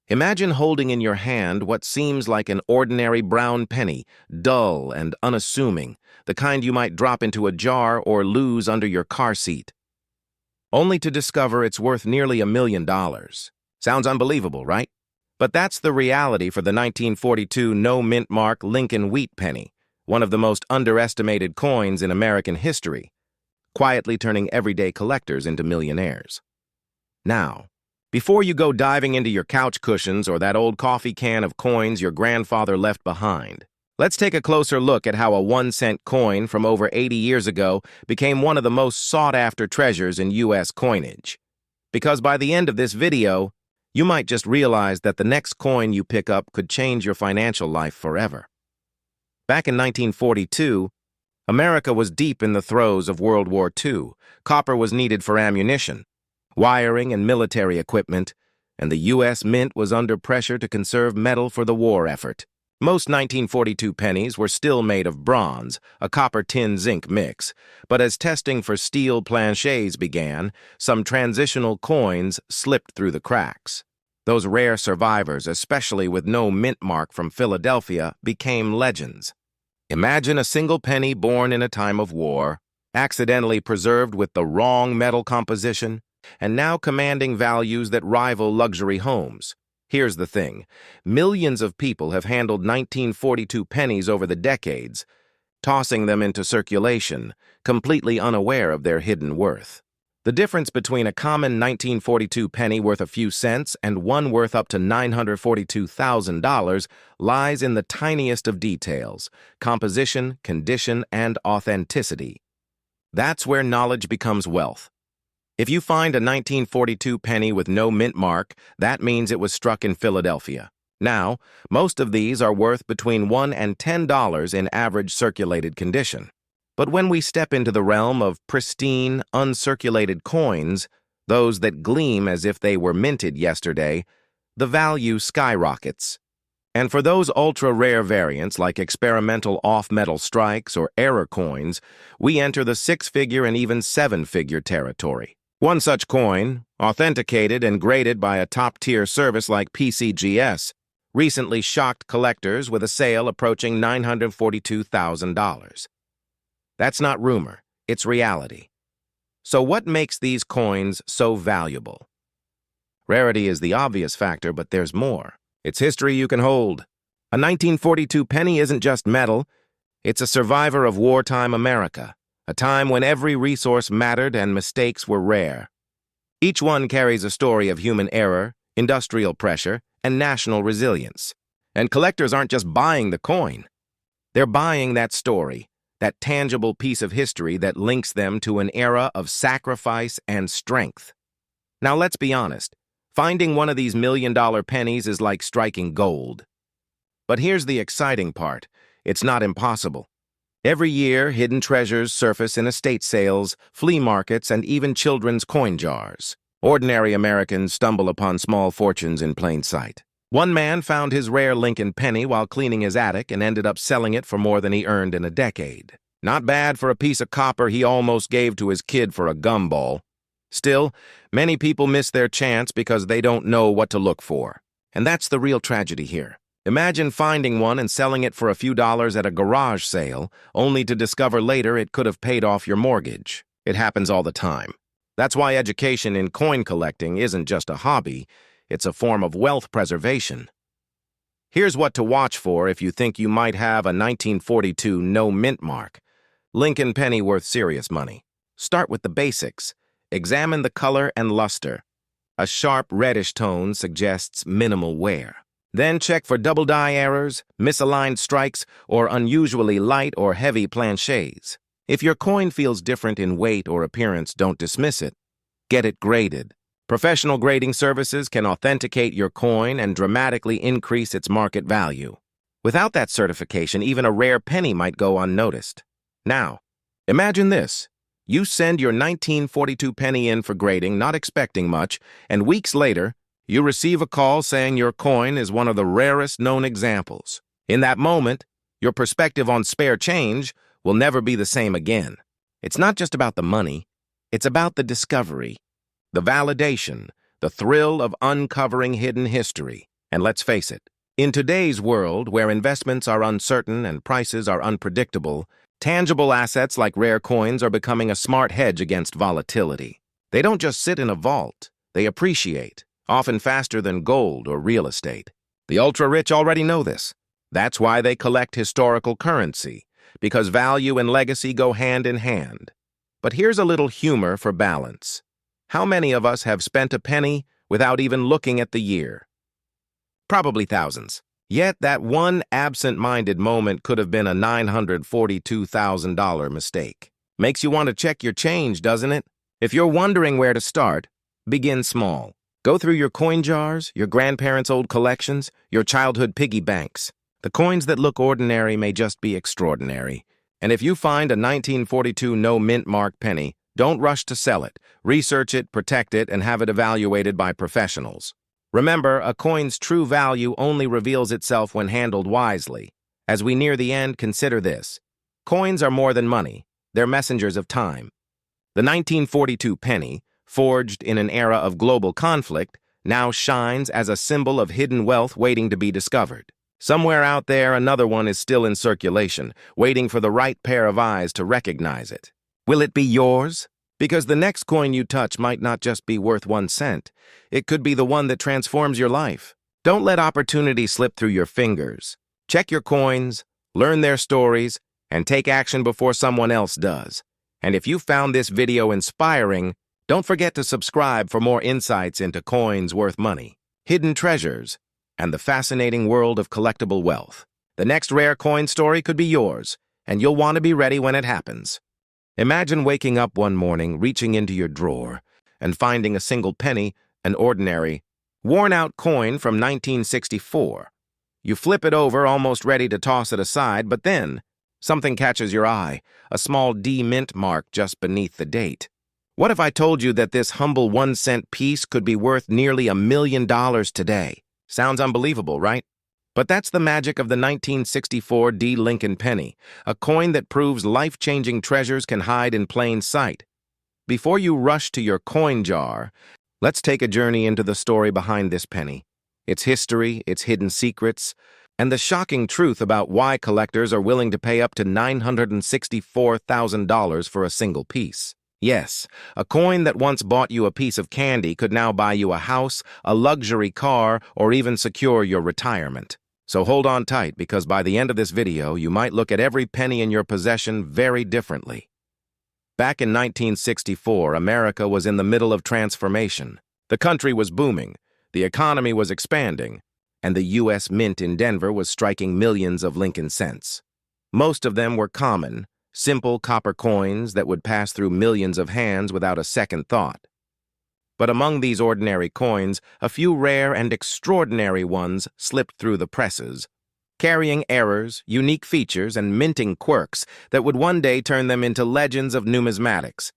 Imagine holding in your hand what seems like an ordinary brown penny, dull and unassuming, the kind you might drop into a jar or lose under your car seat, only to discover it's worth nearly $1 million. Sounds unbelievable, right? But that's the reality for the 1942 no-mint mark Lincoln wheat penny, one of the most underestimated coins in American history, quietly turning everyday collectors into millionaires. Now, before you go diving into your couch cushions or that old coffee can of coins your grandfather left behind, let's take a closer look at how a 1-cent coin from over 80 years ago became one of the most sought-after treasures in U.S. coinage. Because by the end of this video, you might just realize that the next coin you pick up could change your financial life forever. Back in 1942, America was deep in the throes of World War II. Copper was needed for ammunition, wiring, and military equipment, and the U.S. Mint was under pressure to conserve metal for the war effort. Most 1942 pennies were still made of bronze, a copper-tin-zinc mix, but as testing for steel planchets began, some transitional coins slipped through the cracks. Those rare survivors, especially with no mint mark from Philadelphia, became legends. Imagine a single penny born in a time of war, accidentally preserved with the wrong metal composition, and now commanding values that rival luxury homes. Here's the thing. Millions of people have handled 1942 pennies over the decades, tossing them into circulation, completely unaware of their hidden worth. The difference between a common 1942 penny worth a few cents and one worth up to $942,000 lies in the tiniest of details: composition, condition, and authenticity. That's where knowledge becomes wealth. If you find a 1942 penny with no mint mark, that means it was struck in Philadelphia. Now, most of these are worth between $1 and $10 in average circulated condition. But when we step into the realm of pristine, uncirculated coins, those that gleam as if they were minted yesterday, the value skyrockets. And for those ultra-rare variants like experimental off-metal strikes or error coins, we enter the 6-figure and even 7-figure territory. One such coin, authenticated and graded by a top-tier service like PCGS, recently shocked collectors with a sale approaching $942,000. That's not rumor, it's reality. So what makes these coins so valuable? Rarity is the obvious factor, but there's more. It's history you can hold. A 1942 penny isn't just metal, it's a survivor of wartime America, a time when every resource mattered and mistakes were rare. Each one carries a story of human error, industrial pressure, and national resilience. And collectors aren't just buying the coin. They're buying that story, that tangible piece of history that links them to an era of sacrifice and strength. Now let's be honest, finding one of these million-dollar pennies is like striking gold. But here's the exciting part. It's not impossible. Every year, hidden treasures surface in estate sales, flea markets, and even children's coin jars. Ordinary Americans stumble upon small fortunes in plain sight. One man found his rare Lincoln penny while cleaning his attic and ended up selling it for more than he earned in a decade. Not bad for a piece of copper he almost gave to his kid for a gumball. Still, many people miss their chance because they don't know what to look for. And that's the real tragedy here. Imagine finding one and selling it for a few dollars at a garage sale, only to discover later it could have paid off your mortgage. It happens all the time. That's why education in coin collecting isn't just a hobby, it's a form of wealth preservation. Here's what to watch for if you think you might have a 1942 no mint mark. Lincoln penny worth serious money. Start with the basics. Examine the color and luster. A sharp reddish tone suggests minimal wear. Then check for double die errors, misaligned strikes, or unusually light or heavy planchets. If your coin feels different in weight or appearance, don't dismiss it. Get it graded. Professional grading services can authenticate your coin and dramatically increase its market value. Without that certification, even a rare penny might go unnoticed. Now, imagine this. You send your 1942 penny in for grading, not expecting much, and weeks later, you receive a call saying your coin is one of the rarest known examples. In that moment, your perspective on spare change will never be the same again. It's not just about the money, it's about the discovery, the validation, the thrill of uncovering hidden history. And let's face it, in today's world, where investments are uncertain and prices are unpredictable, tangible assets like rare coins are becoming a smart hedge against volatility. They don't just sit in a vault, they appreciate, often faster than gold or real estate. The ultra-rich already know this. That's why they collect historical currency, because value and legacy go hand in hand. But here's a little humor for balance. How many of us have spent a penny without even looking at the year? Probably thousands. Yet that one absent-minded moment could have been a $942,000 mistake. Makes you want to check your change, doesn't it? If you're wondering where to start, begin small. Go through your coin jars, your grandparents' old collections, your childhood piggy banks. The coins that look ordinary may just be extraordinary. And if you find a 1942 no-mint mark penny, don't rush to sell it. Research it, protect it, and have it evaluated by professionals. Remember, a coin's true value only reveals itself when handled wisely. As we near the end, consider this. Coins are more than money. They're messengers of time. The 1942 penny, forged in an era of global conflict, now shines as a symbol of hidden wealth waiting to be discovered. Somewhere out there, another one is still in circulation, waiting for the right pair of eyes to recognize it. Will it be yours? Because the next coin you touch might not just be worth 1 cent. It could be the one that transforms your life. Don't let opportunity slip through your fingers. Check your coins, learn their stories, and take action before someone else does. And if you found this video inspiring, don't forget to subscribe for more insights into coins worth money, hidden treasures, and the fascinating world of collectible wealth. The next rare coin story could be yours, and you'll want to be ready when it happens. Imagine waking up one morning, reaching into your drawer, and finding a single penny, an ordinary, worn-out coin from 1964. You flip it over, almost ready to toss it aside, but then something catches your eye, a small D mint mark just beneath the date. What if I told you that this humble 1-cent piece could be worth nearly $1 million today? Sounds unbelievable, right? But that's the magic of the 1964 D. Lincoln penny, a coin that proves life-changing treasures can hide in plain sight. Before you rush to your coin jar, let's take a journey into the story behind this penny, its history, its hidden secrets, and the shocking truth about why collectors are willing to pay up to $964,000 for a single piece. Yes, a coin that once bought you a piece of candy could now buy you a house, a luxury car, or even secure your retirement. So hold on tight, because by the end of this video, you might look at every penny in your possession very differently. Back in 1964, America was in the middle of transformation. The country was booming, the economy was expanding, and the U.S. Mint in Denver was striking millions of Lincoln cents. Most of them were common, simple copper coins that would pass through millions of hands without a second thought. But among these ordinary coins, a few rare and extraordinary ones slipped through the presses, carrying errors, unique features, and minting quirks that would one day turn them into legends of numismatics.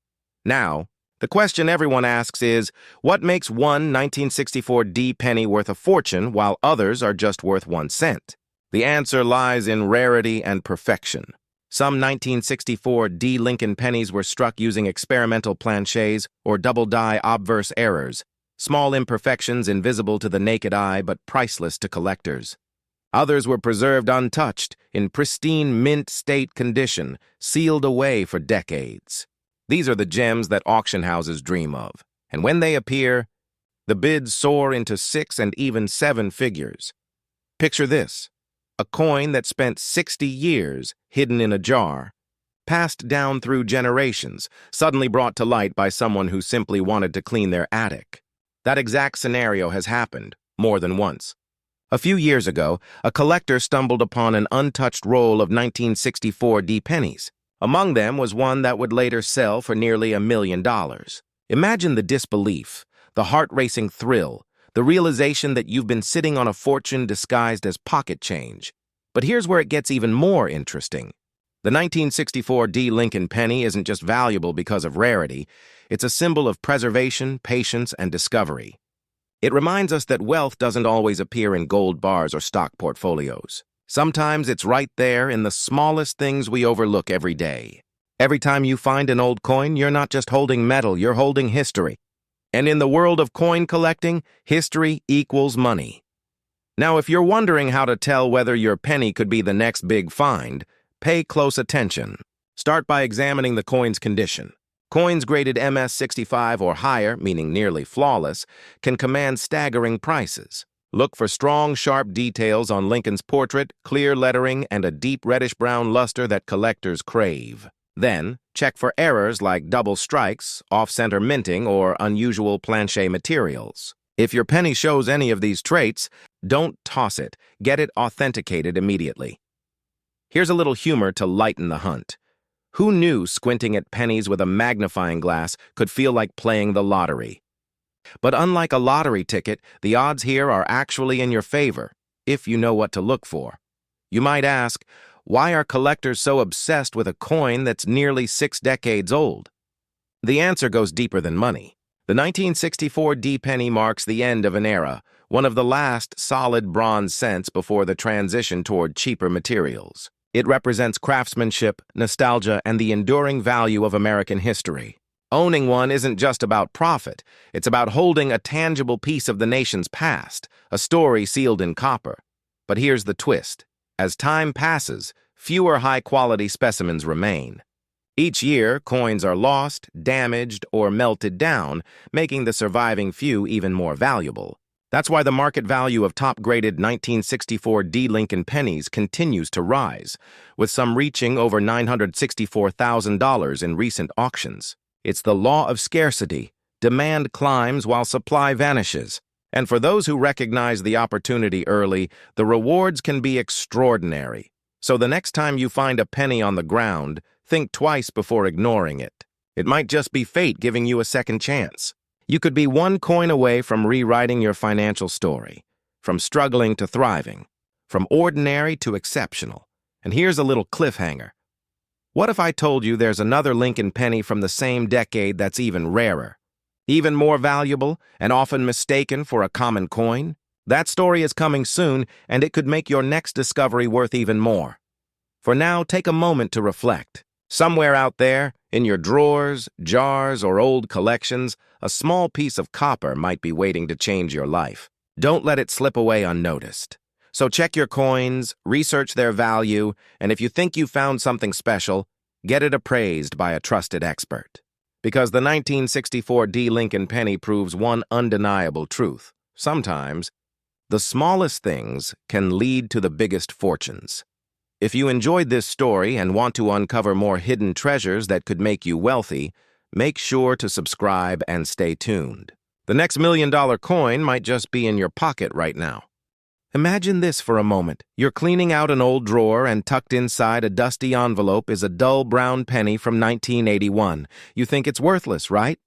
Now, the question everyone asks is, what makes one 1964 D penny worth a fortune while others are just worth 1 cent? The answer lies in rarity and perfection. Some 1964 D. Lincoln pennies were struck using experimental planchets or double-die obverse errors, small imperfections invisible to the naked eye but priceless to collectors. Others were preserved untouched, in pristine mint state condition, sealed away for decades. These are the gems that auction houses dream of, and when they appear, the bids soar into 6 and even 7 figures. Picture this. A coin that spent 60 years hidden in a jar, passed down through generations, suddenly brought to light by someone who simply wanted to clean their attic. That exact scenario has happened more than once. A few years ago, a collector stumbled upon an untouched roll of 1964 D pennies. Among them was one that would later sell for nearly $1 million. Imagine the disbelief, the heart-racing thrill, the realization that you've been sitting on a fortune disguised as pocket change. But here's where it gets even more interesting. The 1964 D. Lincoln penny isn't just valuable because of rarity, it's a symbol of preservation, patience, and discovery. It reminds us that wealth doesn't always appear in gold bars or stock portfolios. Sometimes it's right there in the smallest things we overlook every day. Every time you find an old coin, you're not just holding metal, you're holding history. And in the world of coin collecting, history equals money. Now, if you're wondering how to tell whether your penny could be the next big find, pay close attention. Start by examining the coin's condition. Coins graded MS-65 or higher, meaning nearly flawless, can command staggering prices. Look for strong, sharp details on Lincoln's portrait, clear lettering, and a deep reddish-brown luster that collectors crave. Then, check for errors like double strikes, off-center minting, or unusual planché materials. If your penny shows any of these traits, don't toss it. Get it authenticated immediately. Here's a little humor to lighten the hunt. Who knew squinting at pennies with a magnifying glass could feel like playing the lottery? But unlike a lottery ticket, the odds here are actually in your favor, if you know what to look for. You might ask, why are collectors so obsessed with a coin that's nearly 6 decades old? The answer goes deeper than money. The 1964 D penny marks the end of an era, one of the last solid bronze cents before the transition toward cheaper materials. It represents craftsmanship, nostalgia, and the enduring value of American history. Owning one isn't just about profit, it's about holding a tangible piece of the nation's past, a story sealed in copper. But here's the twist. As time passes, fewer high-quality specimens remain. Each year, coins are lost, damaged, or melted down, making the surviving few even more valuable. That's why the market value of top-graded 1964 D Lincoln pennies continues to rise, with some reaching over $964,000 in recent auctions. It's the law of scarcity. Demand climbs while supply vanishes. And for those who recognize the opportunity early, the rewards can be extraordinary. So the next time you find a penny on the ground, think twice before ignoring it. It might just be fate giving you a second chance. You could be one coin away from rewriting your financial story, from struggling to thriving, from ordinary to exceptional. And here's a little cliffhanger. What if I told you there's another Lincoln penny from the same decade that's even rarer, even more valuable, and often mistaken for a common coin? That story is coming soon, and it could make your next discovery worth even more. For now, take a moment to reflect. Somewhere out there, in your drawers, jars, or old collections, a small piece of copper might be waiting to change your life. Don't let it slip away unnoticed. So check your coins, research their value, and if you think you found something special, get it appraised by a trusted expert. Because the 1964 D Lincoln penny proves one undeniable truth. Sometimes, the smallest things can lead to the biggest fortunes. If you enjoyed this story and want to uncover more hidden treasures that could make you wealthy, make sure to subscribe and stay tuned. The next $1 million coin might just be in your pocket right now. Imagine this for a moment. You're cleaning out an old drawer and tucked inside a dusty envelope is a dull brown penny from 1981. You think it's worthless, right?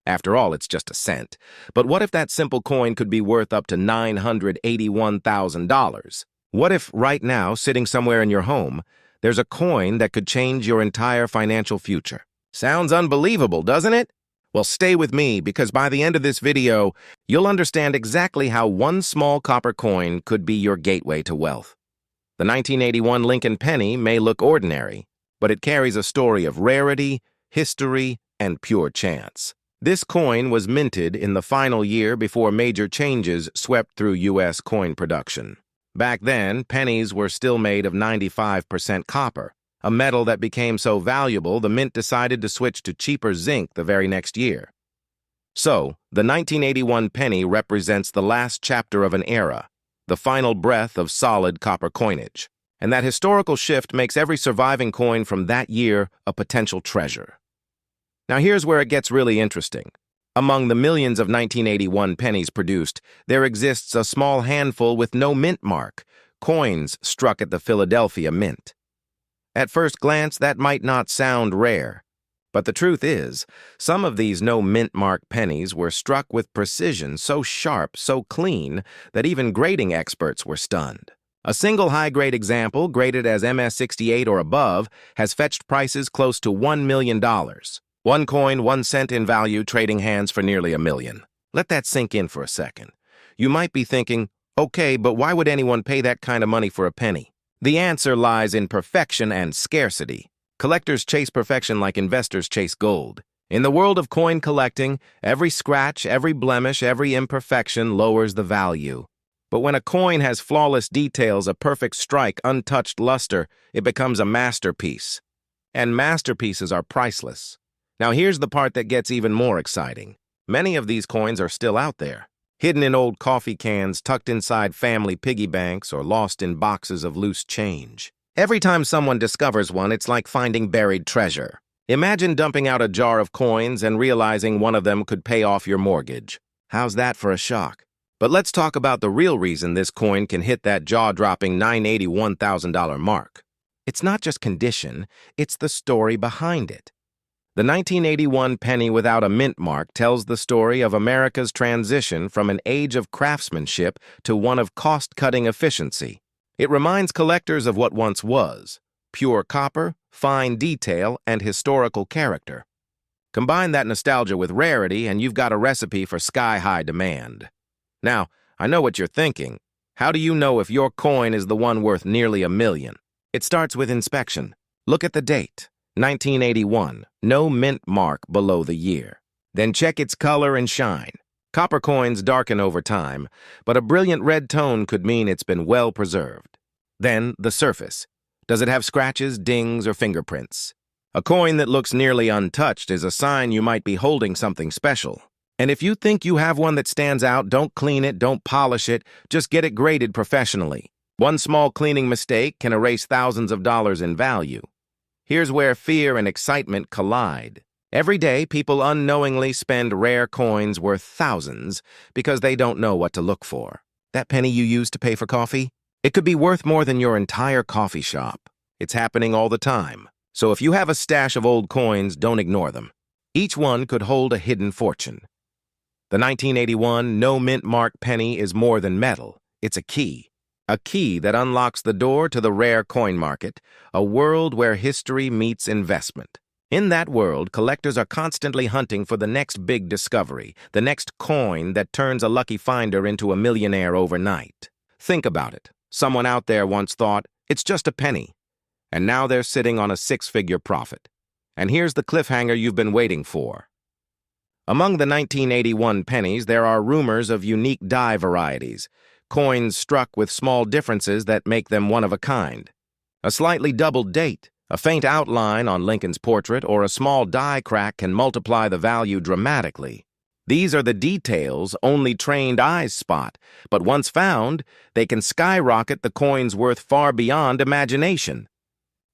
After all, it's just a cent. But what if that simple coin could be worth up to $981,000? What if right now, sitting somewhere in your home, there's a coin that could change your entire financial future? Sounds unbelievable, doesn't it? Well, stay with me, because by the end of this video, you'll understand exactly how one small copper coin could be your gateway to wealth. The 1981 Lincoln penny may look ordinary, but it carries a story of rarity, history, and pure chance. This coin was minted in the final year before major changes swept through U.S. coin production. Back then, pennies were still made of 95% copper, a metal that became so valuable the mint decided to switch to cheaper zinc the very next year. So, the 1981 penny represents the last chapter of an era, the final breath of solid copper coinage. And that historical shift makes every surviving coin from that year a potential treasure. Now here's where it gets really interesting. Among the millions of 1981 pennies produced, there exists a small handful with no mint mark, coins struck at the Philadelphia Mint. At first glance, that might not sound rare. But the truth is, some of these no mint mark pennies were struck with precision so sharp, so clean, that even grading experts were stunned. A single high-grade example, graded as MS-68 or above, has fetched prices close to $1 million. One coin, 1 cent in value, trading hands for nearly $1 million. Let that sink in for a second. You might be thinking, okay, but why would anyone pay that kind of money for a penny? The answer lies in perfection and scarcity. Collectors chase perfection like investors chase gold. In the world of coin collecting, every scratch, every blemish, every imperfection lowers the value. But when a coin has flawless details, a perfect strike, untouched luster, it becomes a masterpiece. And masterpieces are priceless. Now here's the part that gets even more exciting. Many of these coins are still out there, hidden in old coffee cans, tucked inside family piggy banks, or lost in boxes of loose change. Every time someone discovers one, it's like finding buried treasure. Imagine dumping out a jar of coins and realizing one of them could pay off your mortgage. How's that for a shock? But let's talk about the real reason this coin can hit that jaw-dropping $981,000 mark. It's not just condition, it's the story behind it. The 1981 penny without a mint mark tells the story of America's transition from an age of craftsmanship to one of cost-cutting efficiency. It reminds collectors of what once was: pure copper, fine detail, and historical character. Combine that nostalgia with rarity, and you've got a recipe for sky-high demand. Now, I know what you're thinking. How do you know if your coin is the one worth nearly $1 million? It starts with inspection. Look at the date, 1981, no mint mark below the year. Then check its color and shine. Copper coins darken over time, but a brilliant red tone could mean it's been well preserved. Then, the surface. Does it have scratches, dings, or fingerprints? A coin that looks nearly untouched is a sign you might be holding something special. And if you think you have one that stands out, don't clean it, don't polish it, just get it graded professionally. One small cleaning mistake can erase thousands of dollars in value. Here's where fear and excitement collide. Every day, people unknowingly spend rare coins worth thousands because they don't know what to look for. That penny you used to pay for coffee? It could be worth more than your entire coffee shop. It's happening all the time. So if you have a stash of old coins, don't ignore them. Each one could hold a hidden fortune. The 1981 no mint mark penny is more than metal. It's a key that unlocks the door to the rare coin market, a world where history meets investment. In that world, collectors are constantly hunting for the next big discovery, the next coin that turns a lucky finder into a millionaire overnight. Think about it. Someone out there once thought, it's just a penny. And now they're sitting on a six-figure profit. And here's the cliffhanger you've been waiting for. Among the 1981 pennies, there are rumors of unique die varieties, coins struck with small differences that make them one of a kind. A slightly doubled date, a faint outline on Lincoln's portrait, or a small die crack can multiply the value dramatically. These are the details only trained eyes spot, but once found, they can skyrocket the coin's worth far beyond imagination.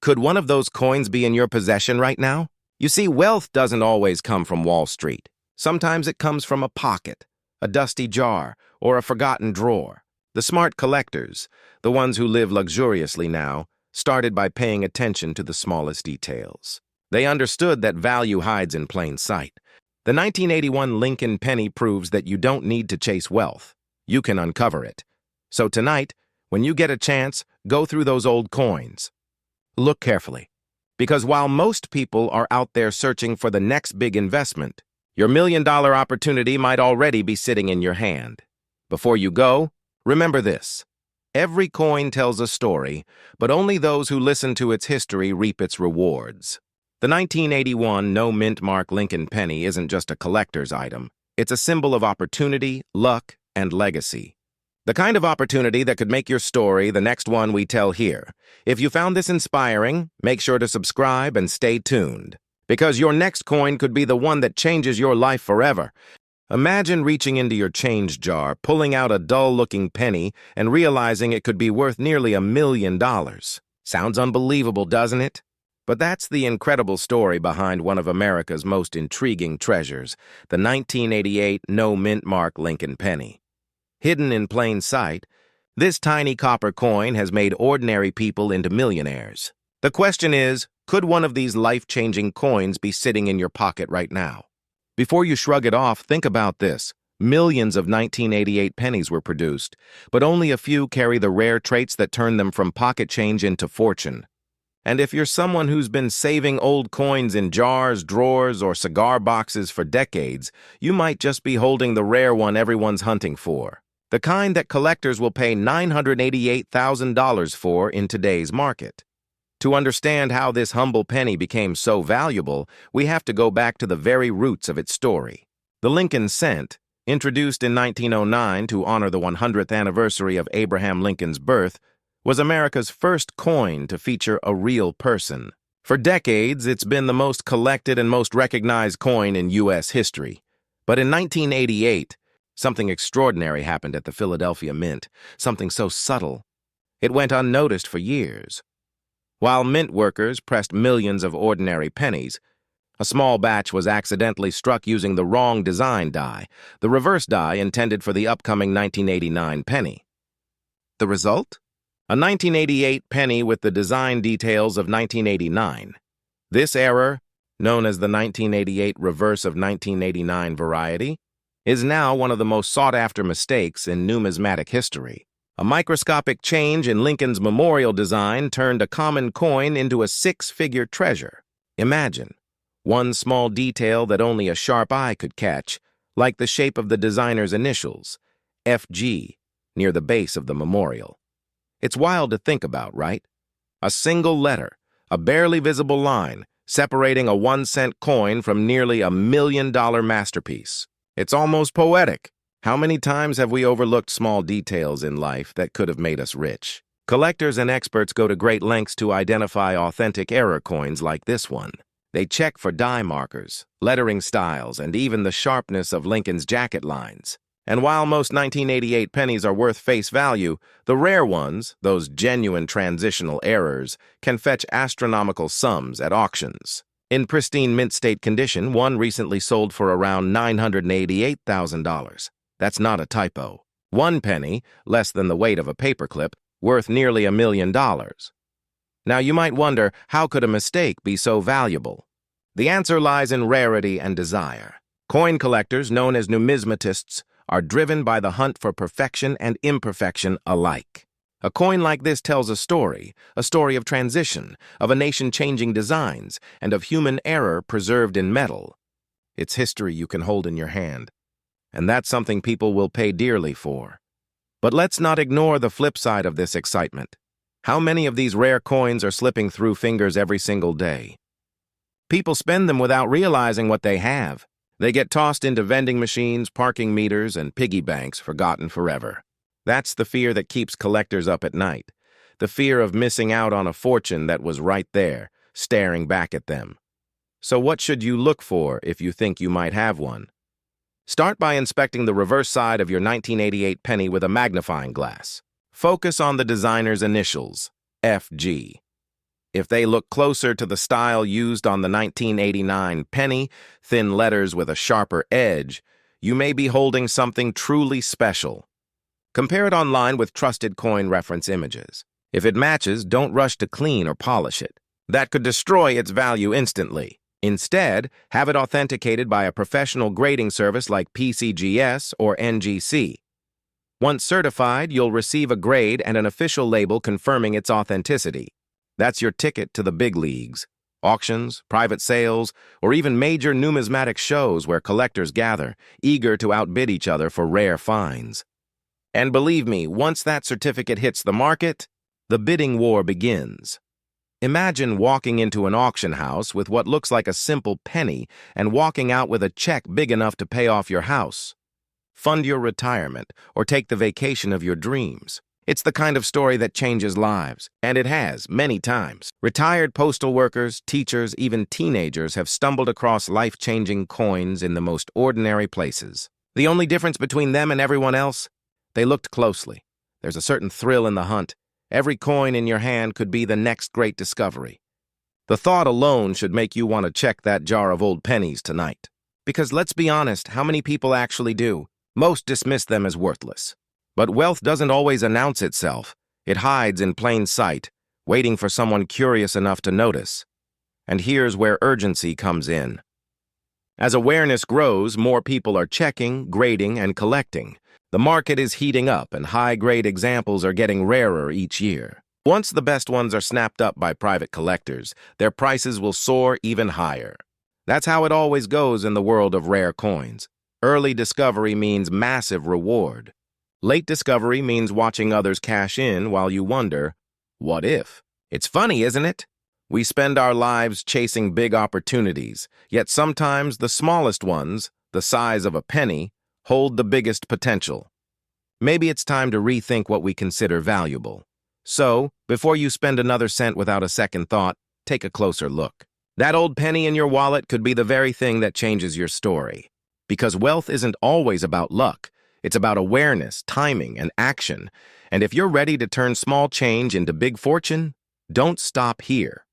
Could one of those coins be in your possession right now? You see, wealth doesn't always come from Wall Street. Sometimes it comes from a pocket, a dusty jar, or a forgotten drawer. The smart collectors, the ones who live luxuriously now, started by paying attention to the smallest details. They understood that value hides in plain sight. The 1981 Lincoln penny proves that you don't need to chase wealth. You can uncover it. So tonight, when you get a chance, go through those old coins. Look carefully, because while most people are out there searching for the next big investment, your $1 million opportunity might already be sitting in your hand. Before you go, remember this. Every coin tells a story, but only those who listen to its history reap its rewards. The 1981 no mint mark Lincoln penny isn't just a collector's item. It's a symbol of opportunity, luck, and legacy. The kind of opportunity that could make your story the next one we tell here. If you found this inspiring, make sure to subscribe and stay tuned, because your next coin could be the one that changes your life forever. Imagine reaching into your change jar, pulling out a dull-looking penny, and realizing it could be worth nearly $1 million. Sounds unbelievable, doesn't it? But that's the incredible story behind one of America's most intriguing treasures, the 1988 no mint mark Lincoln penny. Hidden in plain sight, this tiny copper coin has made ordinary people into millionaires. The question is, could one of these life-changing coins be sitting in your pocket right now? Before you shrug it off, think about this. Millions of 1988 pennies were produced, but only a few carry the rare traits that turn them from pocket change into fortune. And if you're someone who's been saving old coins in jars, drawers, or cigar boxes for decades, you might just be holding the rare one everyone's hunting for. The kind that collectors will pay $988,000 for in today's market. To understand how this humble penny became so valuable, we have to go back to the very roots of its story. The Lincoln cent, introduced in 1909 to honor the 100th anniversary of Abraham Lincoln's birth, was America's first coin to feature a real person. For decades, it's been the most collected and most recognized coin in U.S. history. But in 1988, something extraordinary happened at the Philadelphia Mint, something so subtle, it went unnoticed for years. While mint workers pressed millions of ordinary pennies, a small batch was accidentally struck using the wrong design die, the reverse die intended for the upcoming 1989 penny. The result? A 1988 penny with the design details of 1989. This error, known as the 1988 reverse of 1989 variety, is now one of the most sought-after mistakes in numismatic history. A microscopic change in Lincoln's memorial design turned a common coin into a six-figure treasure. Imagine one small detail that only a sharp eye could catch, like the shape of the designer's initials, FG, near the base of the memorial. It's wild to think about, right? A single letter, a barely visible line, separating a 1-cent coin from nearly $1 million masterpiece. It's almost poetic. How many times have we overlooked small details in life that could have made us rich? Collectors and experts go to great lengths to identify authentic error coins like this one. They check for die markers, lettering styles, and even the sharpness of Lincoln's jacket lines. And while most 1988 pennies are worth face value, the rare ones, those genuine transitional errors, can fetch astronomical sums at auctions. In pristine mint state condition, one recently sold for around $988,000. That's not a typo. One penny, less than the weight of a paperclip, worth nearly $1 million. Now you might wonder, how could a mistake be so valuable? The answer lies in rarity and desire. Coin collectors, known as numismatists, are driven by the hunt for perfection and imperfection alike. A coin like this tells a story of transition, of a nation changing designs, and of human error preserved in metal. It's history you can hold in your hand, and that's something people will pay dearly for. But let's not ignore the flip side of this excitement. How many of these rare coins are slipping through fingers every single day? People spend them without realizing what they have. They get tossed into vending machines, parking meters, and piggy banks, forgotten forever. That's the fear that keeps collectors up at night. The fear of missing out on a fortune that was right there, staring back at them. So what should you look for if you think you might have one? Start by inspecting the reverse side of your 1988 penny with a magnifying glass. Focus on the designer's initials, FG. If they look closer to the style used on the 1989 penny, thin letters with a sharper edge, you may be holding something truly special. Compare it online with trusted coin reference images. If it matches, don't rush to clean or polish it. That could destroy its value instantly. Instead, have it authenticated by a professional grading service like PCGS or NGC. Once certified, you'll receive a grade and an official label confirming its authenticity. That's your ticket to the big leagues, auctions, private sales, or even major numismatic shows where collectors gather, eager to outbid each other for rare finds. And believe me, once that certificate hits the market, the bidding war begins. Imagine walking into an auction house with what looks like a simple penny and walking out with a check big enough to pay off your house, fund your retirement, or take the vacation of your dreams. It's the kind of story that changes lives, and it has, many times. Retired postal workers, teachers, even teenagers have stumbled across life-changing coins in the most ordinary places. The only difference between them and everyone else? They looked closely. There's a certain thrill in the hunt. Every coin in your hand could be the next great discovery. The thought alone should make you want to check that jar of old pennies tonight. Because let's be honest, how many people actually do? Most dismiss them as worthless. But wealth doesn't always announce itself. It hides in plain sight, waiting for someone curious enough to notice. And here's where urgency comes in. As awareness grows, more people are checking, grading, and collecting. The market is heating up, and high-grade examples are getting rarer each year. Once the best ones are snapped up by private collectors, their prices will soar even higher. That's how it always goes in the world of rare coins. Early discovery means massive reward. Late discovery means watching others cash in while you wonder, what if? It's funny, isn't it? We spend our lives chasing big opportunities, yet sometimes the smallest ones, the size of a penny, hold the biggest potential. Maybe it's time to rethink what we consider valuable. So, before you spend another cent without a second thought, take a closer look. That old penny in your wallet could be the very thing that changes your story. Because wealth isn't always about luck. It's about awareness, timing, and action. And if you're ready to turn small change into big fortune, don't stop here.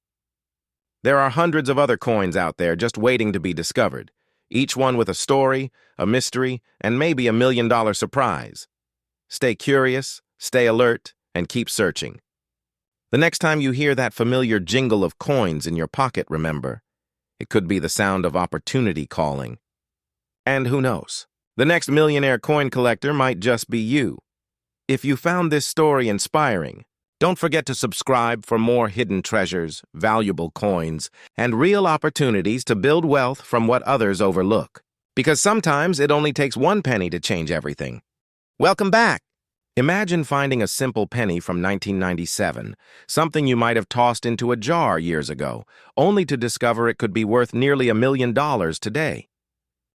There are hundreds of other coins out there just waiting to be discovered, each one with a story, a mystery, and maybe $1 million surprise. Stay curious, stay alert, and keep searching. The next time you hear that familiar jingle of coins in your pocket, remember, it could be the sound of opportunity calling. And who knows, the next millionaire coin collector might just be you. If you found this story inspiring, don't forget to subscribe for more hidden treasures, valuable coins, and real opportunities to build wealth from what others overlook. Because sometimes it only takes one penny to change everything. Welcome back! Imagine finding a simple penny from 1997, something you might have tossed into a jar years ago, only to discover it could be worth nearly $1 million today.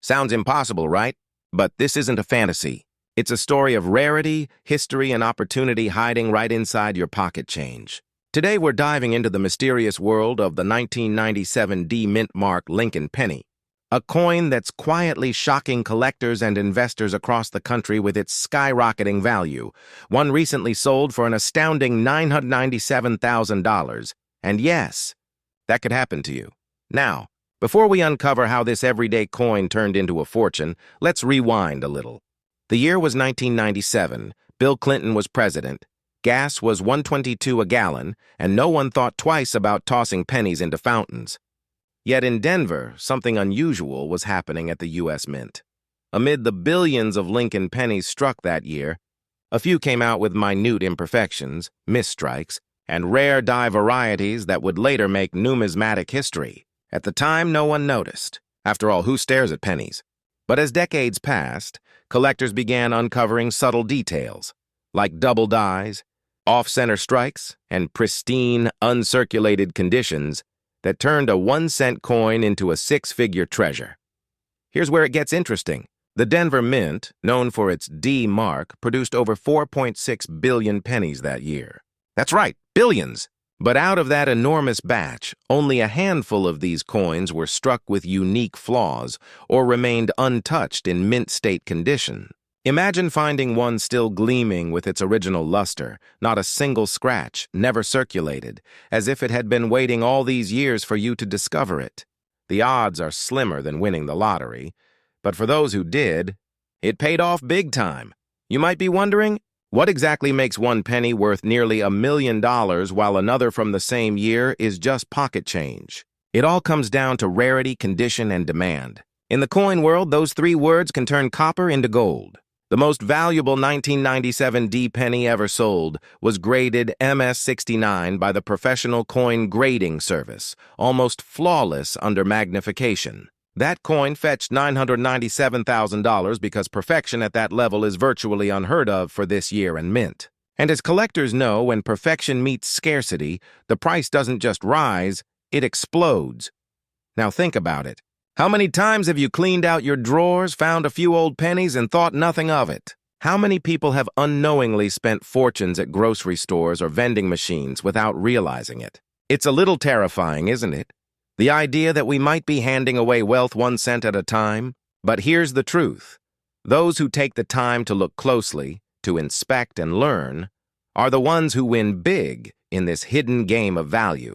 Sounds impossible, right? But this isn't a fantasy. It's a story of rarity, history, and opportunity hiding right inside your pocket change. Today we're diving into the mysterious world of the 1997 D Mint Mark Lincoln penny, a coin that's quietly shocking collectors and investors across the country with its skyrocketing value. One recently sold for an astounding $997,000. And yes, that could happen to you. Now, before we uncover how this everyday coin turned into a fortune, let's rewind a little. The year was 1997, Bill Clinton was president, gas was $1.22 a gallon, and no one thought twice about tossing pennies into fountains. Yet in Denver, something unusual was happening at the U.S. Mint. Amid the billions of Lincoln pennies struck that year, a few came out with minute imperfections, misstrikes, and rare die varieties that would later make numismatic history. At the time, no one noticed. After all, who stares at pennies? But as decades passed, collectors began uncovering subtle details, like double dies, off-center strikes, and pristine, uncirculated conditions that turned a 1-cent coin into a 6-figure treasure. Here's where it gets interesting. The Denver Mint, known for its D mark, produced over 4.6 billion pennies that year. That's right, billions! But out of that enormous batch, only a handful of these coins were struck with unique flaws or remained untouched in mint state condition. Imagine finding one still gleaming with its original luster, not a single scratch, never circulated, as if it had been waiting all these years for you to discover it. The odds are slimmer than winning the lottery, but for those who did, it paid off big time. You might be wondering, what exactly makes one penny worth nearly $1 million while another from the same year is just pocket change? It all comes down to rarity, condition, and demand. In the coin world, those three words can turn copper into gold. The most valuable 1997 D penny ever sold was graded MS69 by the Professional Coin Grading Service, almost flawless under magnification. That coin fetched $997,000 because perfection at that level is virtually unheard of for this year and mint. And as collectors know, when perfection meets scarcity, the price doesn't just rise, it explodes. Now think about it. How many times have you cleaned out your drawers, found a few old pennies, and thought nothing of it? How many people have unknowingly spent fortunes at grocery stores or vending machines without realizing it? It's a little terrifying, isn't it? The idea that we might be handing away wealth 1 cent at a time. But here's the truth. Those who take the time to look closely, to inspect and learn, are the ones who win big in this hidden game of value.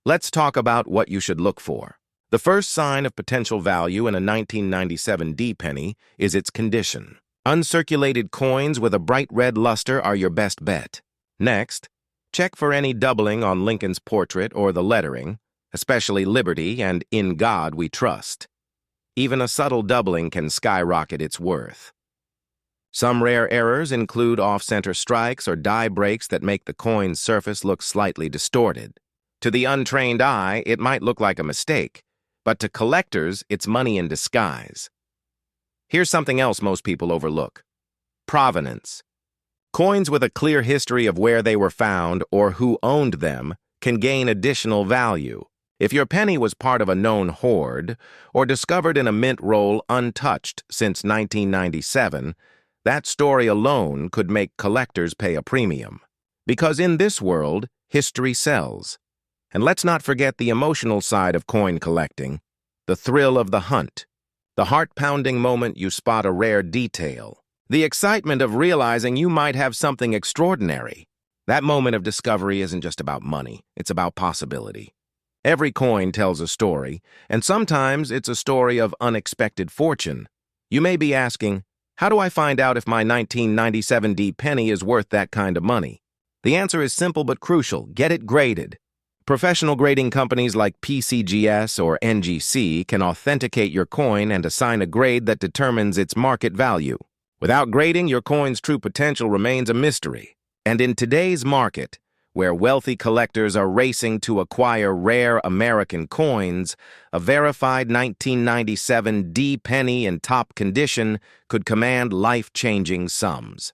Let's talk about what you should look for. The first sign of potential value in a 1997 D penny is its condition. Uncirculated coins with a bright red luster are your best bet. Next, check for any doubling on Lincoln's portrait or the lettering, especially Liberty and In God We Trust. Even a subtle doubling can skyrocket its worth. Some rare errors include off-center strikes or die breaks that make the coin's surface look slightly distorted. To the untrained eye, it might look like a mistake, but to collectors, it's money in disguise. Here's something else most people overlook. Provenance. Coins with a clear history of where they were found or who owned them can gain additional value. If your penny was part of a known hoard or discovered in a mint roll untouched since 1997, that story alone could make collectors pay a premium. Because in this world, history sells. And let's not forget the emotional side of coin collecting, the thrill of the hunt, the heart-pounding moment you spot a rare detail, the excitement of realizing you might have something extraordinary. That moment of discovery isn't just about money, it's about possibility. Every coin tells a story, and sometimes it's a story of unexpected fortune. You may be asking, how do I find out if my 1997 D penny is worth that kind of money? The answer is simple but crucial. Get it graded. Professional grading companies like PCGS or NGC can authenticate your coin and assign a grade that determines its market value. Without grading, your coin's true potential remains a mystery. And in today's market, where wealthy collectors are racing to acquire rare American coins, a verified 1997 D penny in top condition could command life-changing sums.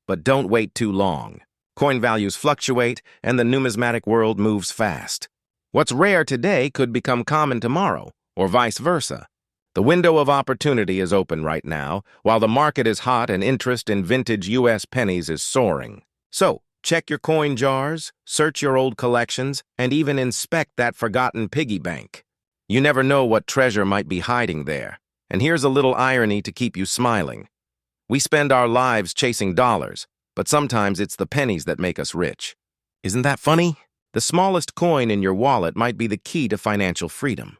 But don't wait too long. Coin values fluctuate, and the numismatic world moves fast. What's rare today could become common tomorrow, or vice versa. The window of opportunity is open right now, while the market is hot and interest in vintage U.S. pennies is soaring. So, check your coin jars, search your old collections, and even inspect that forgotten piggy bank. You never know what treasure might be hiding there. And here's a little irony to keep you smiling. We spend our lives chasing dollars, but sometimes it's the pennies that make us rich. Isn't that funny? The smallest coin in your wallet might be the key to financial freedom.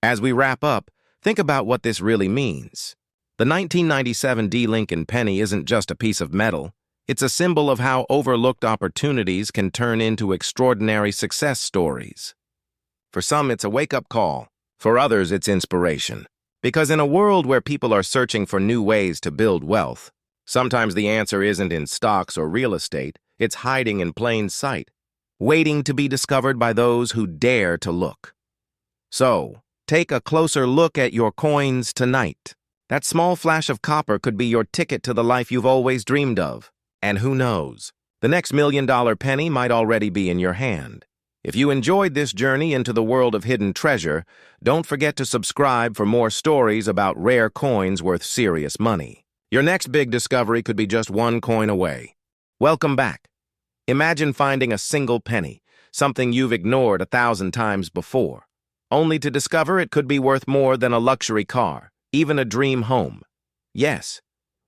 As we wrap up, think about what this really means. The 1997 D Lincoln penny isn't just a piece of metal. It's a symbol of how overlooked opportunities can turn into extraordinary success stories. For some, it's a wake-up call. For others, it's inspiration. Because in a world where people are searching for new ways to build wealth, sometimes the answer isn't in stocks or real estate, it's hiding in plain sight, waiting to be discovered by those who dare to look. So, take a closer look at your coins tonight. That small flash of copper could be your ticket to the life you've always dreamed of. And who knows, the next $1 million penny might already be in your hand. If you enjoyed this journey into the world of hidden treasure, don't forget to subscribe for more stories about rare coins worth serious money. Your next big discovery could be just one coin away. Welcome back. Imagine finding a single penny, something you've ignored 1,000 times before, only to discover it could be worth more than a luxury car, even a dream home. Yes,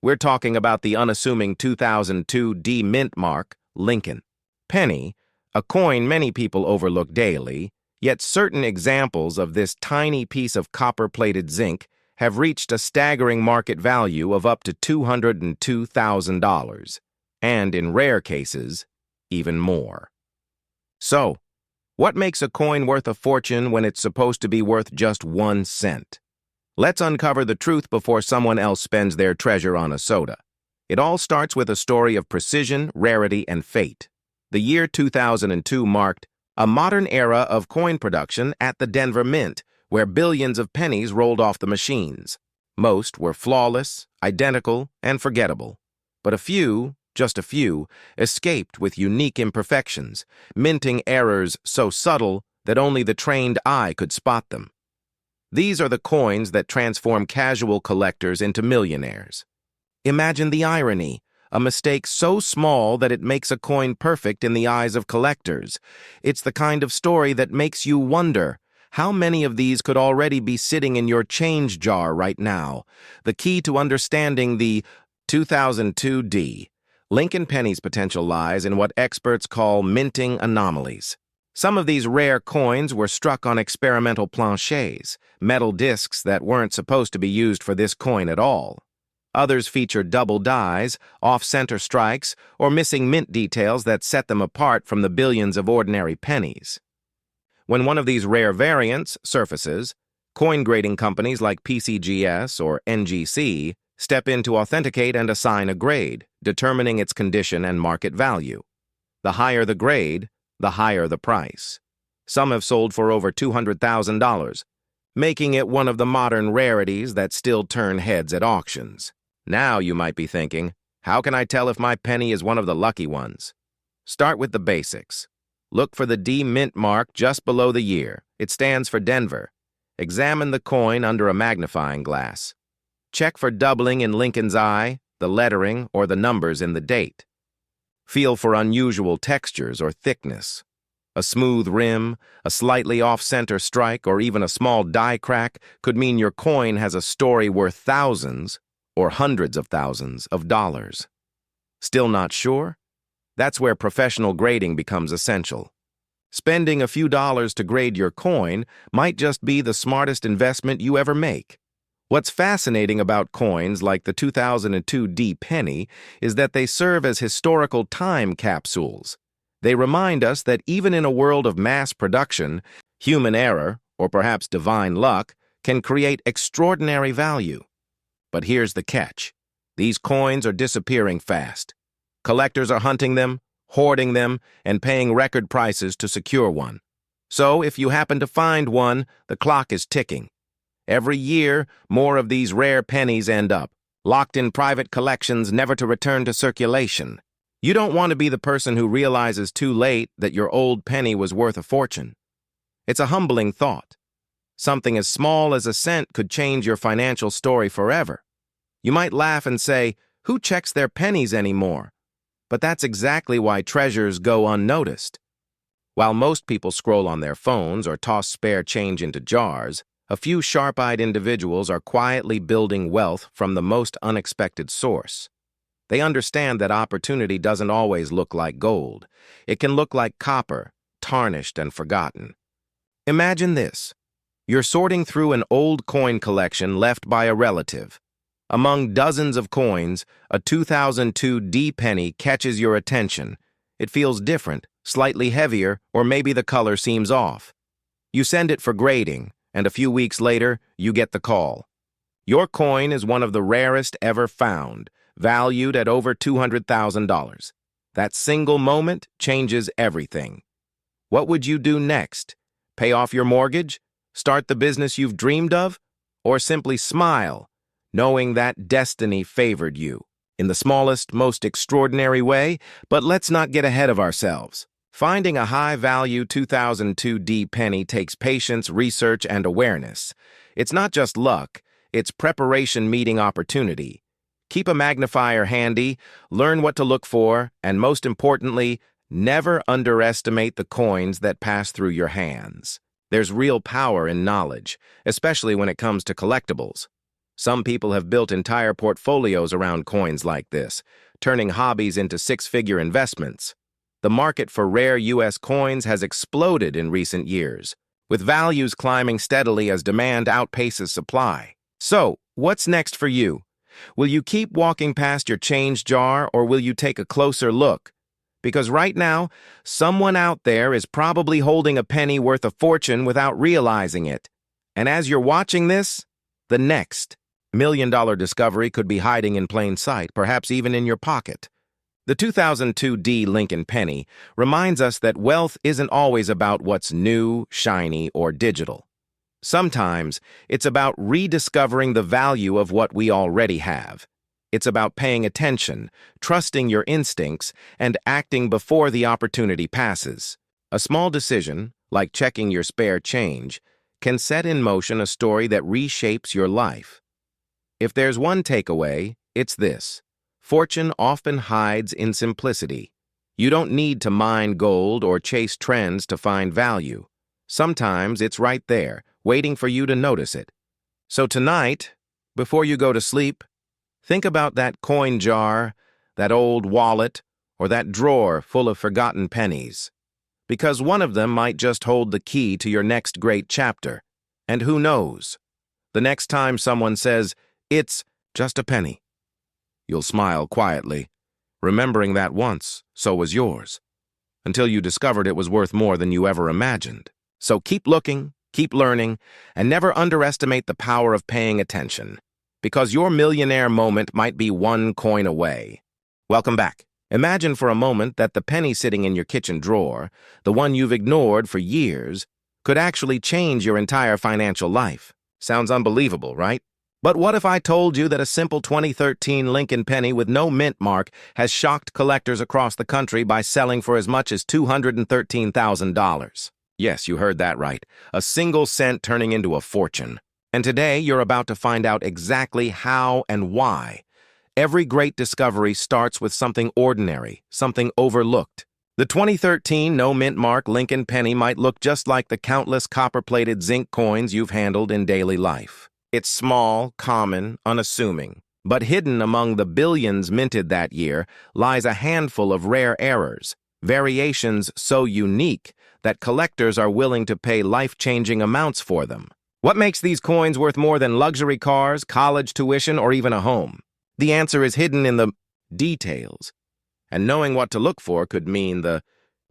we're talking about the unassuming 2002 D Mint mark, Lincoln penny, a coin many people overlook daily, yet certain examples of this tiny piece of copper-plated zinc have reached a staggering market value of up to $202,000, and in rare cases, even more. So, what makes a coin worth a fortune when it's supposed to be worth just 1 cent? Let's uncover the truth before someone else spends their treasure on a soda. It all starts with a story of precision, rarity, and fate. The year 2002 marked a modern era of coin production at the Denver Mint, where billions of pennies rolled off the machines. Most were flawless, identical, and forgettable. But a few, just a few, escaped with unique imperfections, minting errors so subtle that only the trained eye could spot them. These are the coins that transform casual collectors into millionaires. Imagine the irony, a mistake so small that it makes a coin perfect in the eyes of collectors. It's the kind of story that makes you wonder, how many of these could already be sitting in your change jar right now? The key to understanding the 2002 D Lincoln penny's potential lies in what experts call minting anomalies. Some of these rare coins were struck on experimental planchets, metal discs that weren't supposed to be used for this coin at all. Others feature double dies, off-center strikes, or missing mint details that set them apart from the billions of ordinary pennies. When one of these rare variants surfaces, coin grading companies like PCGS or NGC step in to authenticate and assign a grade, determining its condition and market value. The higher the grade, the higher the price. Some have sold for over $200,000, making it one of the modern rarities that still turn heads at auctions. Now you might be thinking, how can I tell if my penny is one of the lucky ones? Start with the basics. Look for the D mint mark just below the year. It stands for Denver. Examine the coin under a magnifying glass. Check for doubling in Lincoln's eye, the lettering, or the numbers in the date. Feel for unusual textures or thickness. A smooth rim, a slightly off-center strike, or even a small die crack could mean your coin has a story worth thousands or hundreds of thousands of dollars. Still not sure? That's where professional grading becomes essential. Spending a few dollars to grade your coin might just be the smartest investment you ever make. What's fascinating about coins like the 2002 D penny is that they serve as historical time capsules. They remind us that even in a world of mass production, human error, or perhaps divine luck, can create extraordinary value. But here's the catch. These coins are disappearing fast. Collectors are hunting them, hoarding them, and paying record prices to secure one. So if you happen to find one, the clock is ticking. Every year, more of these rare pennies end up, locked in private collections never to return to circulation. You don't want to be the person who realizes too late that your old penny was worth a fortune. It's a humbling thought. Something as small as a cent could change your financial story forever. You might laugh and say, "Who checks their pennies anymore?" But that's exactly why treasures go unnoticed. While most people scroll on their phones or toss spare change into jars, a few sharp-eyed individuals are quietly building wealth from the most unexpected source. They understand that opportunity doesn't always look like gold. It can look like copper, tarnished and forgotten. Imagine this. You're sorting through an old coin collection left by a relative. Among dozens of coins, a 2002 D penny catches your attention. It feels different, slightly heavier, or maybe the color seems off. You send it for grading, and a few weeks later, you get the call. Your coin is one of the rarest ever found, valued at over $200,000. That single moment changes everything. What would you do next? Pay off your mortgage? Start the business you've dreamed of? Or simply smile, knowing that destiny favored you in the smallest, most extraordinary way? But let's not get ahead of ourselves. Finding a high-value 2002 D penny takes patience, research, and awareness. It's not just luck, it's preparation meeting opportunity. Keep a magnifier handy, learn what to look for, and most importantly, never underestimate the coins that pass through your hands. There's real power in knowledge, especially when it comes to collectibles. Some people have built entire portfolios around coins like this, turning hobbies into six-figure investments. The market for rare U.S. coins has exploded in recent years, with values climbing steadily as demand outpaces supply. So, what's next for you? Will you keep walking past your change jar, or will you take a closer look? Because right now, someone out there is probably holding a penny worth a fortune without realizing it. And as you're watching this, the next million-dollar discovery could be hiding in plain sight, perhaps even in your pocket. The 2002 D Lincoln penny reminds us that wealth isn't always about what's new, shiny, or digital. Sometimes it's about rediscovering the value of what we already have. It's about paying attention, trusting your instincts, and acting before the opportunity passes. A small decision, like checking your spare change, can set in motion a story that reshapes your life. If there's one takeaway, it's this. Fortune often hides in simplicity. You don't need to mine gold or chase trends to find value. Sometimes it's right there, waiting for you to notice it. So tonight, before you go to sleep, think about that coin jar, that old wallet, or that drawer full of forgotten pennies. Because one of them might just hold the key to your next great chapter. And who knows? The next time someone says, "It's just a penny," you'll smile quietly, remembering that once, so was yours, until you discovered it was worth more than you ever imagined. So keep looking, keep learning, and never underestimate the power of paying attention, because your millionaire moment might be one coin away. Welcome back. Imagine for a moment that the penny sitting in your kitchen drawer, the one you've ignored for years, could actually change your entire financial life. Sounds unbelievable, right? But what if I told you that a simple 2013 Lincoln penny with no mint mark has shocked collectors across the country by selling for as much as $213,000? Yes, you heard that right. A single cent turning into a fortune. And today, you're about to find out exactly how and why. Every great discovery starts with something ordinary, something overlooked. The 2013 no mint mark Lincoln penny might look just like the countless copper-plated zinc coins you've handled in daily life. It's small, common, unassuming, but hidden among the billions minted that year lies a handful of rare errors, variations so unique that collectors are willing to pay life-changing amounts for them. What makes these coins worth more than luxury cars, college tuition, or even a home? The answer is hidden in the details. And knowing what to look for could mean the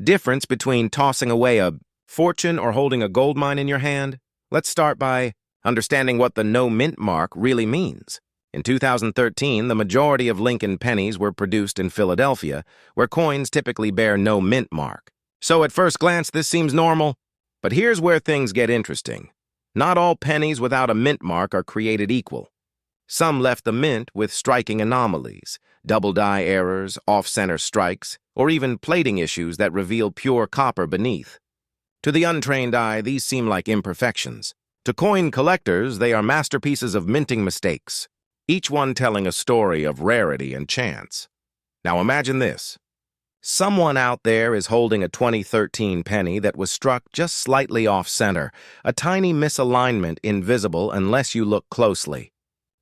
difference between tossing away a fortune or holding a gold mine in your hand. Let's start by understanding what the no mint mark really means. In 2013, the majority of Lincoln pennies were produced in Philadelphia, where coins typically bear no mint mark. So at first glance, this seems normal. But here's where things get interesting. Not all pennies without a mint mark are created equal. Some left the mint with striking anomalies, double die errors, off-center strikes, or even plating issues that reveal pure copper beneath. To the untrained eye, these seem like imperfections. To coin collectors, they are masterpieces of minting mistakes, each one telling a story of rarity and chance. Now imagine this. Someone out there is holding a 2013 penny that was struck just slightly off-center, a tiny misalignment invisible unless you look closely.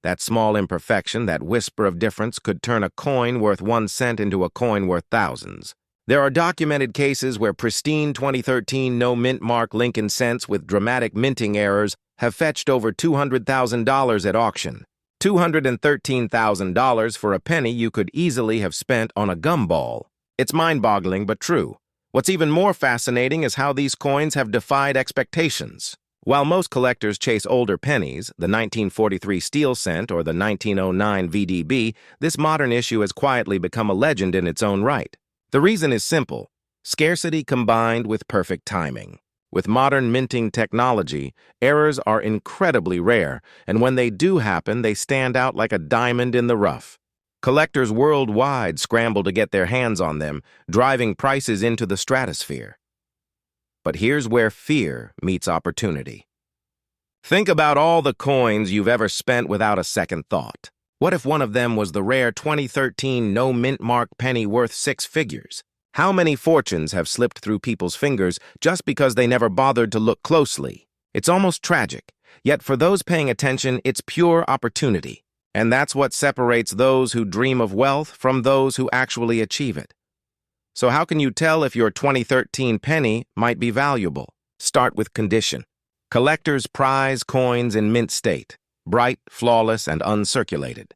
That small imperfection, that whisper of difference, could turn a coin worth 1 cent into a coin worth thousands. There are documented cases where pristine 2013 no mint mark Lincoln cents with dramatic minting errors have fetched over $200,000 at auction. $213,000 for a penny you could easily have spent on a gumball. It's mind-boggling but true. What's even more fascinating is how these coins have defied expectations. While most collectors chase older pennies, the 1943 steel cent or the 1909 VDB, this modern issue has quietly become a legend in its own right. The reason is simple: scarcity combined with perfect timing. With modern minting technology, errors are incredibly rare, and when they do happen, they stand out like a diamond in the rough. Collectors worldwide scramble to get their hands on them, driving prices into the stratosphere. But here's where fear meets opportunity. Think about all the coins you've ever spent without a second thought. What if one of them was the rare 2013 no mint mark penny worth 6 figures? How many fortunes have slipped through people's fingers just because they never bothered to look closely? It's almost tragic, yet for those paying attention, it's pure opportunity. And that's what separates those who dream of wealth from those who actually achieve it. So how can you tell if your 2013 penny might be valuable? Start with condition. Collectors prize coins in mint state, bright, flawless, and uncirculated.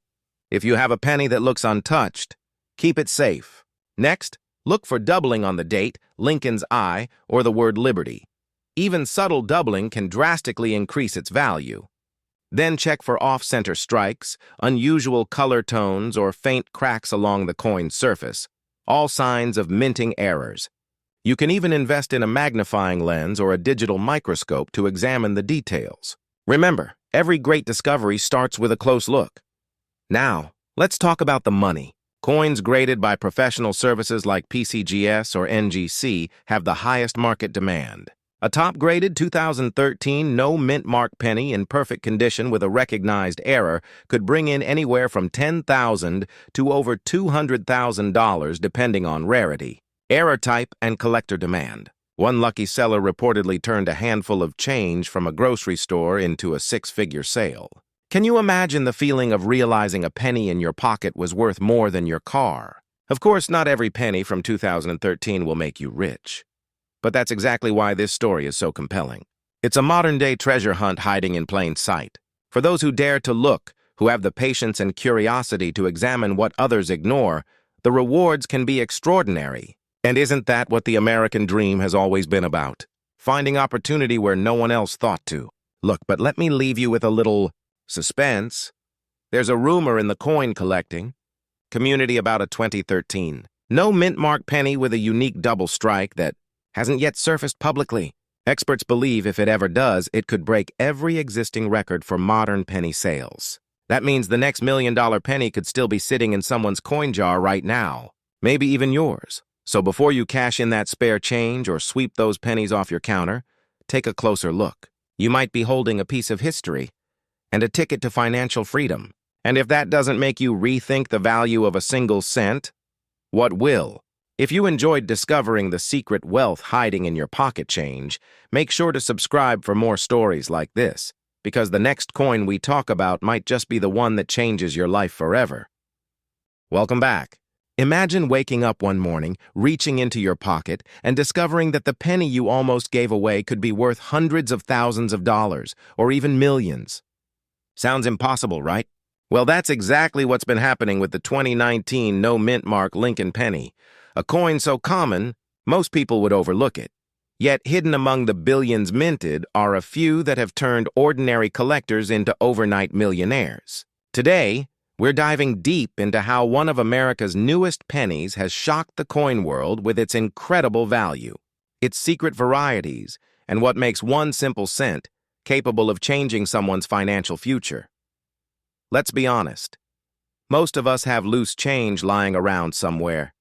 If you have a penny that looks untouched, keep it safe. Next, look for doubling on the date, Lincoln's eye, or the word liberty. Even subtle doubling can drastically increase its value. Then check for off-center strikes, unusual color tones, or faint cracks along the coin's surface, all signs of minting errors. You can even invest in a magnifying lens or a digital microscope to examine the details. Remember, every great discovery starts with a close look. Now, let's talk about the money. Coins graded by professional services like PCGS or NGC have the highest market demand. A top-graded 2013 no mint mark penny in perfect condition with a recognized error could bring in anywhere from $10,000 to over $200,000 depending on rarity, error type, and collector demand. One lucky seller reportedly turned a handful of change from a grocery store into a 6-figure sale. Can you imagine the feeling of realizing a penny in your pocket was worth more than your car? Of course, not every penny from 2013 will make you rich. But that's exactly why this story is so compelling. It's a modern-day treasure hunt hiding in plain sight. For those who dare to look, who have the patience and curiosity to examine what others ignore, the rewards can be extraordinary. And isn't that what the American dream has always been about? Finding opportunity where no one else thought to. Look, but let me leave you with a little suspense. There's a rumor in the coin collecting community about a 2013 no mint mark penny with a unique double strike that hasn't yet surfaced publicly. Experts believe if it ever does, it could break every existing record for modern penny sales. That means the next $1 million penny could still be sitting in someone's coin jar right now, maybe even yours. So before you cash in that spare change or sweep those pennies off your counter, take a closer look. You might be holding a piece of history and a ticket to financial freedom. And if that doesn't make you rethink the value of a single cent, what will? If you enjoyed discovering the secret wealth hiding in your pocket change, make sure to subscribe for more stories like this, because the next coin we talk about might just be the one that changes your life forever. Welcome back. Imagine waking up one morning, reaching into your pocket, and discovering that the penny you almost gave away could be worth hundreds of thousands of dollars, or even millions. Sounds impossible, right? Well, that's exactly what's been happening with the 2019 no mint mark Lincoln penny, a coin so common, most people would overlook it. Yet hidden among the billions minted are a few that have turned ordinary collectors into overnight millionaires. Today, we're diving deep into how one of America's newest pennies has shocked the coin world with its incredible value, its secret varieties, and what makes one simple cent capable of changing someone's financial future. Let's be honest. Most of us have loose change lying around somewhere.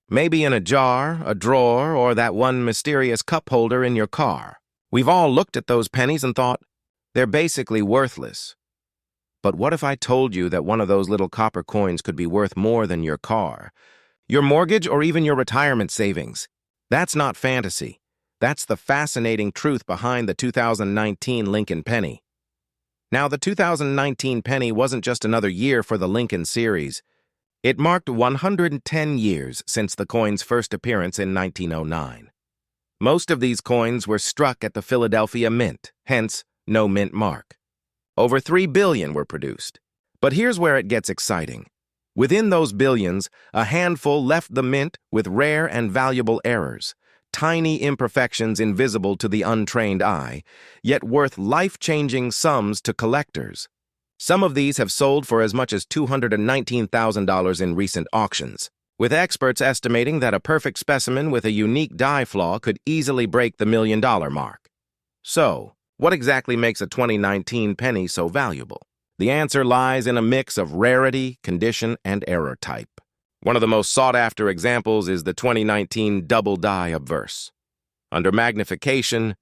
Maybe in a jar, a drawer, or that one mysterious cup holder in your car. We've all looked at those pennies and thought, they're basically worthless. But what if I told you that one of those little copper coins could be worth more than your car, your mortgage, or even your retirement savings? That's not fantasy. That's the fascinating truth behind the 2019 Lincoln penny. Now, the 2019 penny wasn't just another year for the Lincoln series. It marked 110 years since the coin's first appearance in 1909. Most of these coins were struck at the Philadelphia Mint, hence no mint mark. Over 3 billion were produced. But here's where it gets exciting. Within those billions, a handful left the mint with rare and valuable errors, tiny imperfections invisible to the untrained eye, yet worth life-changing sums to collectors. Some of these have sold for as much as $219,000 in recent auctions, with experts estimating that a perfect specimen with a unique die flaw could easily break the $1 million mark. So, what exactly makes a 2019 penny so valuable? The answer lies in a mix of rarity, condition, and error type. One of the most sought-after examples is the 2019 double die obverse. Under magnification,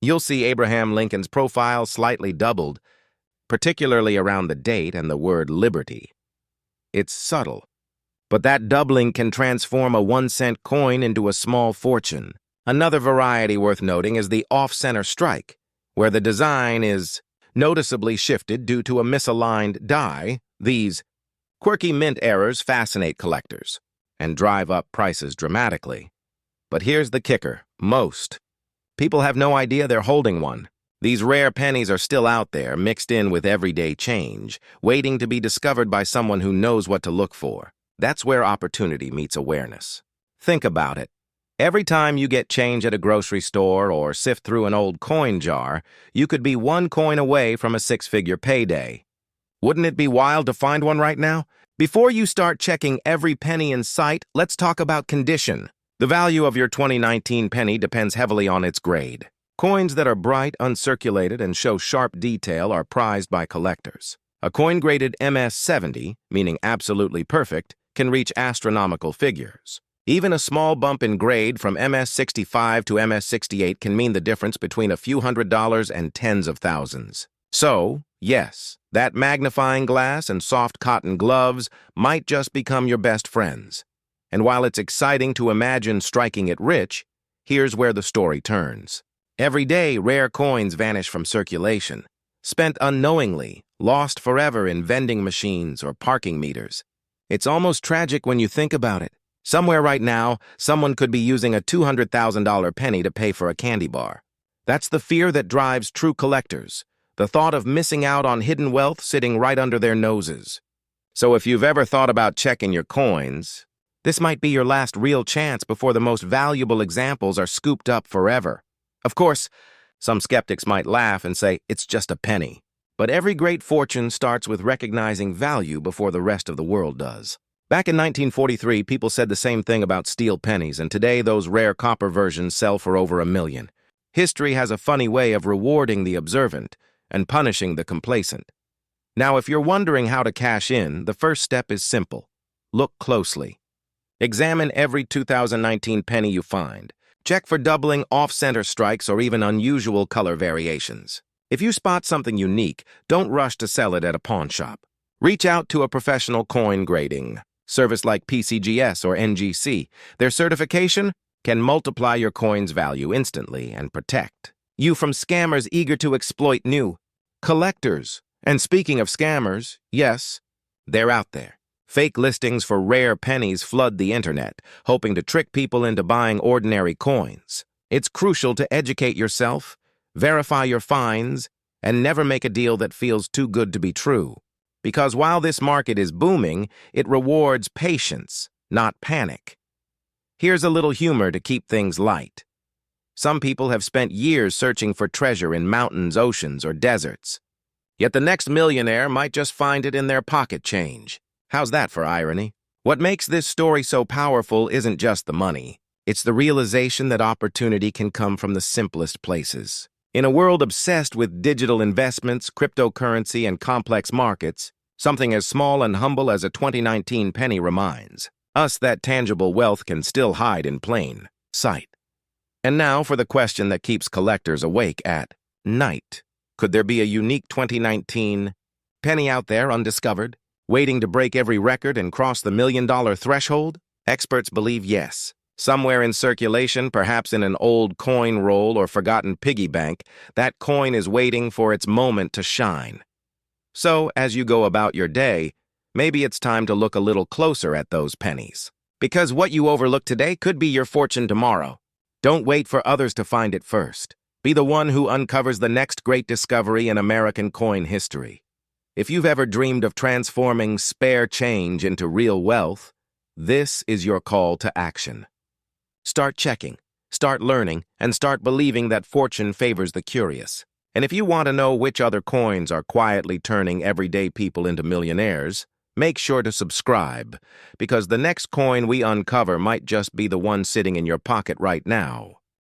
you'll see Abraham Lincoln's profile slightly doubled, particularly around the date and the word liberty. It's subtle, but that doubling can transform a 1-cent coin into a small fortune. Another variety worth noting is the off-center strike, where the design is noticeably shifted due to a misaligned die. These quirky mint errors fascinate collectors and drive up prices dramatically. But here's the kicker. Most people have no idea they're holding one. These rare pennies are still out there, mixed in with everyday change, waiting to be discovered by someone who knows what to look for. That's where opportunity meets awareness. Think about it. Every time you get change at a grocery store or sift through an old coin jar, you could be one coin away from a 6-figure payday. Wouldn't it be wild to find one right now? Before you start checking every penny in sight, let's talk about condition. The value of your 2019 penny depends heavily on its grade. Coins that are bright, uncirculated, and show sharp detail are prized by collectors. A coin graded MS 70, meaning absolutely perfect, can reach astronomical figures. Even a small bump in grade from MS 65 to MS 68 can mean the difference between a few $100s and tens of thousands. So, yes, that magnifying glass and soft cotton gloves might just become your best friends. And while it's exciting to imagine striking it rich, here's where the story turns. Every day, rare coins vanish from circulation, spent unknowingly, lost forever in vending machines or parking meters. It's almost tragic when you think about it. Somewhere right now, someone could be using a $200,000 penny to pay for a candy bar. That's the fear that drives true collectors, the thought of missing out on hidden wealth sitting right under their noses. So if you've ever thought about checking your coins, this might be your last real chance before the most valuable examples are scooped up forever. Of course, some skeptics might laugh and say it's just a penny. But every great fortune starts with recognizing value before the rest of the world does. Back in 1943, people said the same thing about steel pennies, and today those rare copper versions sell for over $1 million. History has a funny way of rewarding the observant and punishing the complacent. Now, if you're wondering how to cash in, the first step is simple. Look closely. Examine every 2019 penny you find. Check for doubling, off-center strikes, or even unusual color variations. If you spot something unique, don't rush to sell it at a pawn shop. Reach out to a professional coin grading service like PCGS or NGC. Their certification can multiply your coin's value instantly and protect you from scammers eager to exploit new collectors. And speaking of scammers, yes, they're out there. Fake listings for rare pennies flood the internet, hoping to trick people into buying ordinary coins. It's crucial to educate yourself, verify your finds, and never make a deal that feels too good to be true. Because while this market is booming, it rewards patience, not panic. Here's a little humor to keep things light. Some people have spent years searching for treasure in mountains, oceans, or deserts. Yet the next millionaire might just find it in their pocket change. How's that for irony? What makes this story so powerful isn't just the money. It's the realization that opportunity can come from the simplest places. In a world obsessed with digital investments, cryptocurrency, and complex markets, something as small and humble as a 2019 penny reminds us that tangible wealth can still hide in plain sight. And now for the question that keeps collectors awake at night. Could there be a unique 2019 penny out there undiscovered, waiting to break every record and cross the $1 million threshold? Experts believe yes. Somewhere in circulation, perhaps in an old coin roll or forgotten piggy bank, that coin is waiting for its moment to shine. So, as you go about your day, maybe it's time to look a little closer at those pennies. Because what you overlook today could be your fortune tomorrow. Don't wait for others to find it first. Be the one who uncovers the next great discovery in American coin history. If you've ever dreamed of transforming spare change into real wealth, this is your call to action. Start checking, start learning, and start believing that fortune favors the curious. And if you want to know which other coins are quietly turning everyday people into millionaires, make sure to subscribe, because the next coin we uncover might just be the one sitting in your pocket right now.